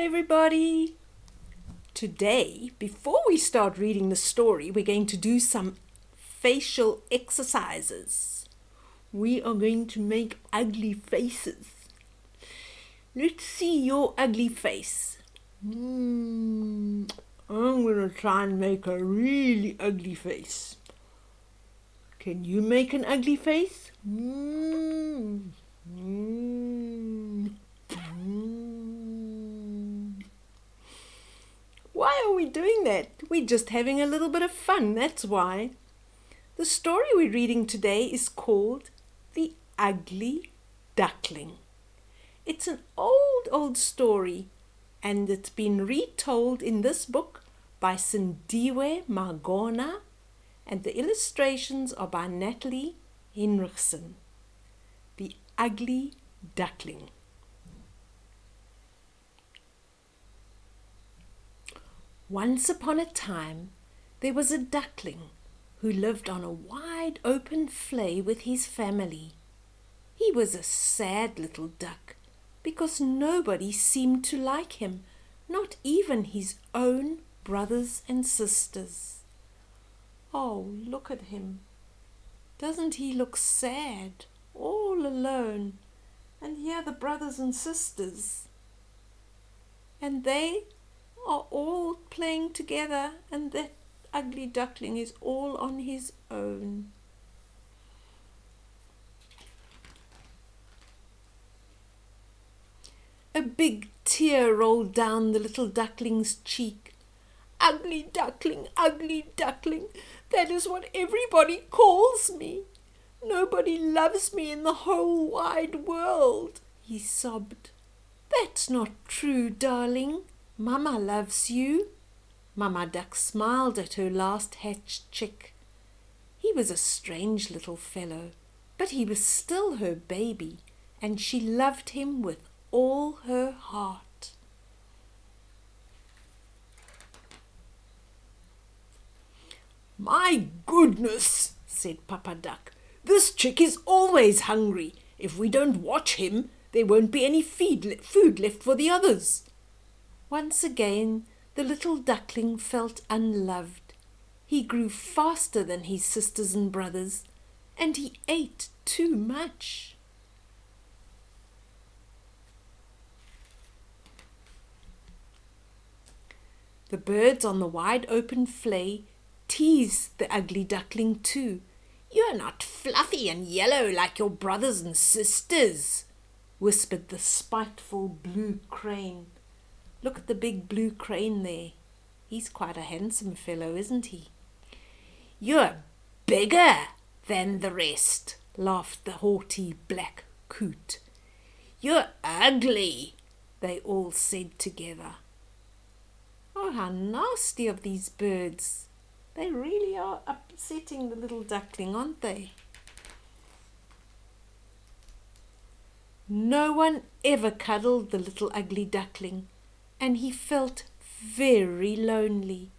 everybody. Today, before we start reading the story, we're going to do some facial exercises. We are going to make ugly faces. Let's see your ugly face. I'm going to try and make a really ugly face. Can you make an ugly face? Why are we doing that? We're just having a little bit of fun, that's why. The story we're reading today is called The Ugly Duckling. It's an old story, and it's been retold in this book by Sindiwe Magona, and the illustrations are by Natalie Hinrichsen. The Ugly Duckling. Once upon a time, there was a duckling who lived on a wide open flea with his family. He was a sad little duck because nobody seemed to like him, not even his own brothers and sisters. Oh, look at him. Doesn't he look sad, all alone? And here are the brothers and sisters. And they are all playing together, and that ugly duckling is all on his own. A big tear rolled down the little duckling's cheek. Ugly duckling, that is what everybody calls me. Nobody loves me in the whole wide world, he sobbed. That's not true, darling. Mama loves you. Mama Duck smiled at her last hatched chick. He was a strange little fellow, but he was still her baby, and she loved him with all her heart. My goodness, said Papa Duck. This chick is always hungry. If we don't watch him, there won't be any food left for the others. Once again, the little duckling felt unloved. He grew faster than his sisters and brothers, and he ate too much. The birds on the wide open flea teased the ugly duckling too. You're not fluffy and yellow like your brothers and sisters, whispered the spiteful blue crane. Look at the big blue crane there. He's quite a handsome fellow, isn't he? You're bigger than the rest, laughed the haughty black coot. You're ugly, they all said together. Oh, how nasty of these birds. They really are upsetting the little duckling, aren't they? No one ever cuddled the little ugly duckling, and he felt very lonely.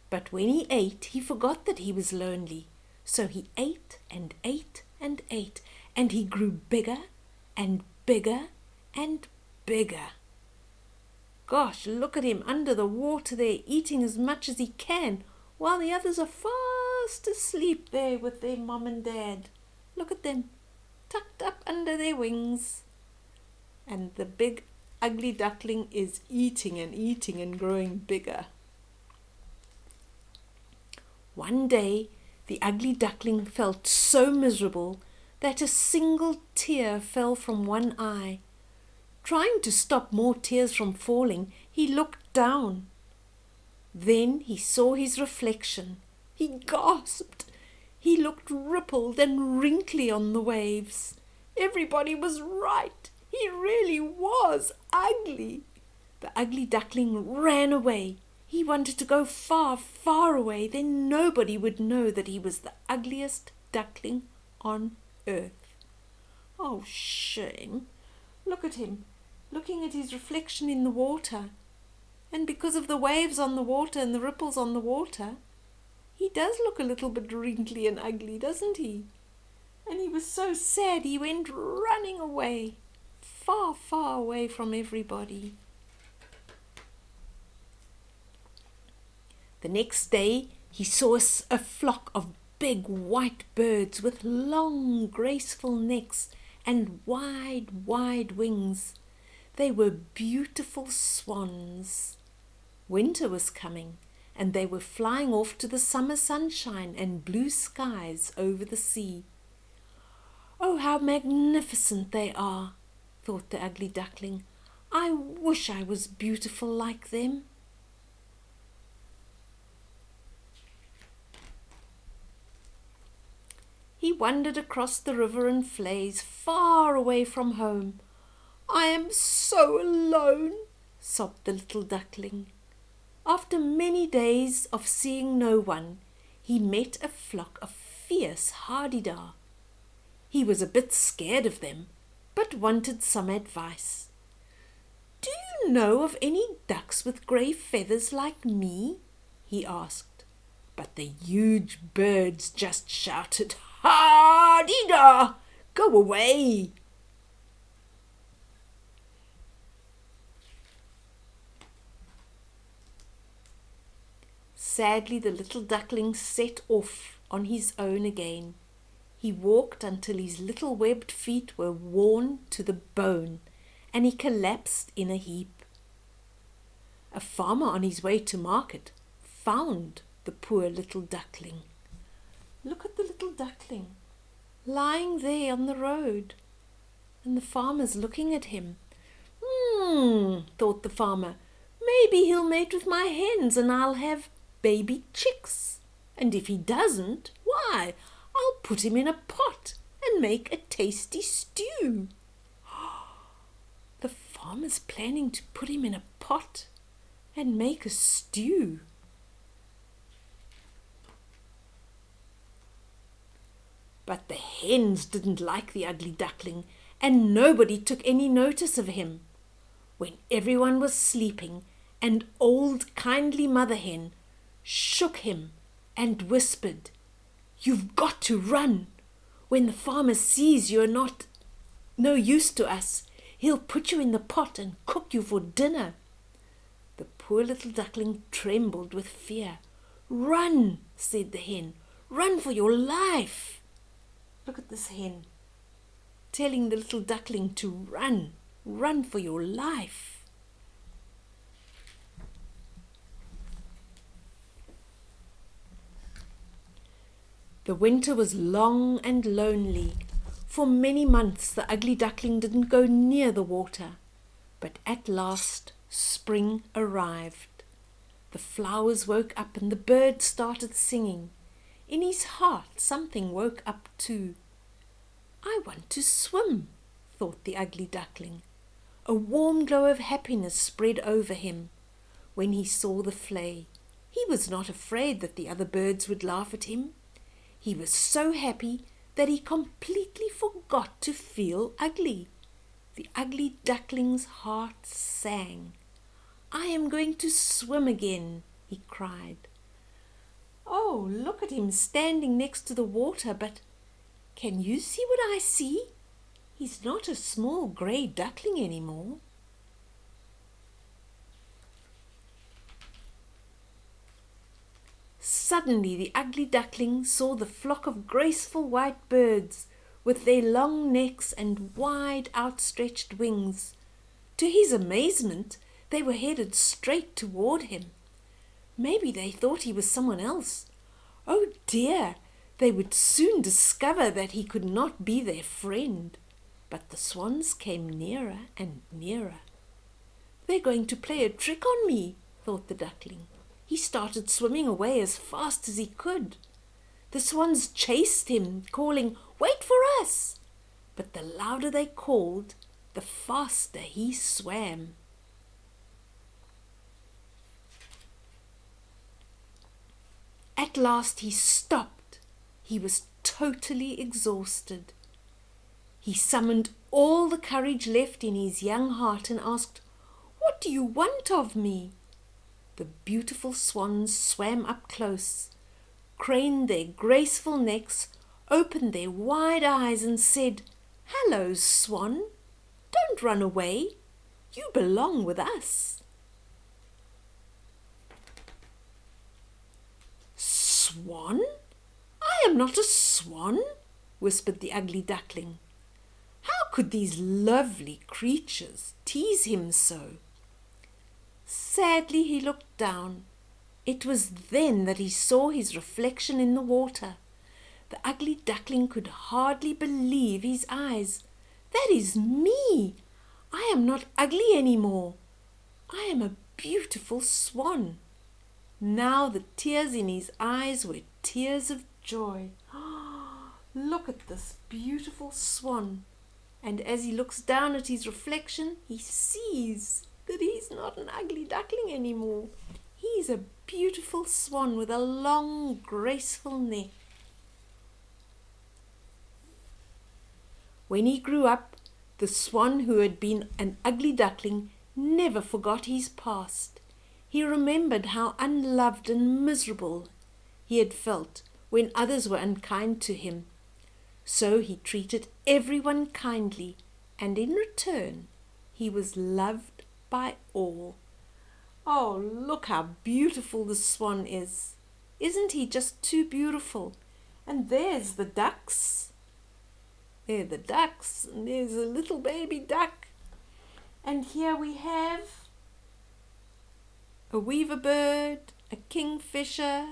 But when he ate, he forgot that he was lonely. So he ate and ate and ate, and he grew bigger and bigger and bigger. Gosh, look at him under the water there, eating as much as he can, while the others are fast asleep there with their mom and dad. Look at them, tucked up under their wings. And the big ugly duckling is eating and growing bigger. One day, the ugly duckling felt so miserable that a single tear fell from one eye. Trying to stop more tears from falling, he looked down. Then he saw his reflection. He gasped. He looked rippled and wrinkly on the waves. Everybody was right. He really was ugly. The ugly duckling ran away. He wanted to go far, far away. Then nobody would know that he was the ugliest duckling on earth. Oh, shame. Look at him, looking at his reflection in the water. And because of the waves on the water and the ripples on the water, he does look a little bit wrinkly and ugly, doesn't he? And he was so sad he went running away, far, far away from everybody. The next day he saw a flock of big white birds with long, graceful necks and wide, wide wings. They were beautiful swans. Winter was coming, and they were flying off to the summer sunshine and blue skies over the sea. "Oh, how magnificent they are," thought the ugly duckling. "I wish I was beautiful like them." He wandered across the river and flays, far away from home. "I am so alone," sobbed the little duckling. After many days of seeing no one, he met a flock of fierce hardy-dar. He was a bit scared of them, but wanted some advice. "Do you know of any ducks with grey feathers like me?" he asked. But the huge birds just shouted, "Hardy-dar! Go away!" Sadly, the little duckling set off on his own again. He walked until his little webbed feet were worn to the bone, and he collapsed in a heap. A farmer on his way to market found the poor little duckling. Look at the little duckling, lying there on the road, and the farmer's looking at him. Thought the farmer, "maybe he'll mate with my hens and I'll have baby chicks. And if he doesn't, why, I'll put him in a pot and make a tasty stew." The farmer's planning to put him in a pot and make a stew. But the hens didn't like the ugly duckling, and nobody took any notice of him. When everyone was sleeping, an old kindly mother hen shook him and whispered, "You've got to run. When the farmer sees you're no use to us, he'll put you in the pot and cook you for dinner." The poor little duckling trembled with fear. "Run," said the hen. "Run for your life." Look at this hen telling the little duckling to run. Run for your life. The winter was long and lonely. For many months the ugly duckling didn't go near the water. But at last spring arrived. The flowers woke up and the birds started singing. In his heart something woke up too. "I want to swim," thought the ugly duckling. A warm glow of happiness spread over him when he saw the flay. He was not afraid that the other birds would laugh at him. He was so happy that he completely forgot to feel ugly. The ugly duckling's heart sang. "I am going to swim again," he cried. Oh, look at him standing next to the water, but can you see what I see? He's not a small grey duckling anymore. Suddenly the ugly duckling saw the flock of graceful white birds with their long necks and wide outstretched wings. To his amazement, they were headed straight toward him. Maybe they thought he was someone else. Oh dear, they would soon discover that he could not be their friend. But the swans came nearer and nearer. "They're going to play a trick on me," thought the duckling. He started swimming away as fast as he could. The swans chased him, calling, "Wait for us!" But the louder they called, the faster he swam. At last he stopped. He was totally exhausted. He summoned all the courage left in his young heart and asked, "What do you want of me?" The beautiful swans swam up close, craned their graceful necks, opened their wide eyes and said, "Hello, swan, don't run away. You belong with us." swan? I am not a swan, whispered the ugly duckling. How could these lovely creatures tease him so? Sadly he looked down. It was then that he saw his reflection in the water. The ugly duckling could hardly believe his eyes. That is me! I am not ugly any more. I am a beautiful swan. Now the tears in his eyes were tears of joy. Look at this beautiful swan. And as he looks down at his reflection, he sees that he's not an ugly duckling anymore. He's a beautiful swan with a long, graceful neck. When he grew up, the swan who had been an ugly duckling never forgot his past. He remembered how unloved and miserable he had felt when others were unkind to him. So he treated everyone kindly, and in return he was loved by all. Oh, look how beautiful the swan is. Isn't he just too beautiful? And there's the ducks. There are the ducks, and there's a little baby duck. And here we have a weaver bird, a kingfisher.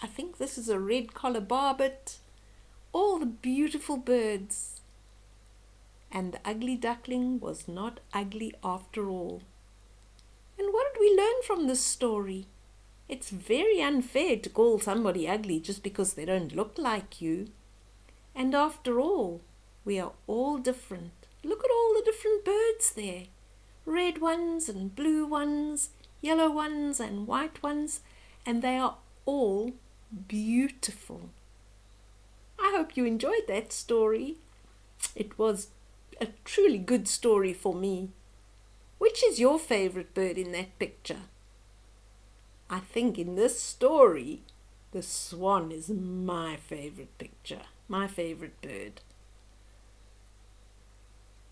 I think this is a red collar barbet. All the beautiful birds. And the ugly duckling was not ugly after all. And what did we learn from this story? It's very unfair to call somebody ugly just because they don't look like you. And after all, we are all different. Look at all the different birds there. Red ones and blue ones, yellow ones and white ones, and they are all beautiful. I hope you enjoyed that story. It was a truly good story for me. Which is your favorite bird in that picture? I think in this story, the swan is my favorite picture, my favorite bird.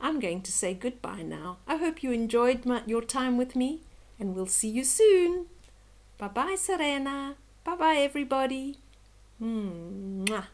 I'm going to say goodbye now. I hope you enjoyed your time with me, and we'll see you soon. Bye-bye, Serena. Bye-bye, everybody. Mwah.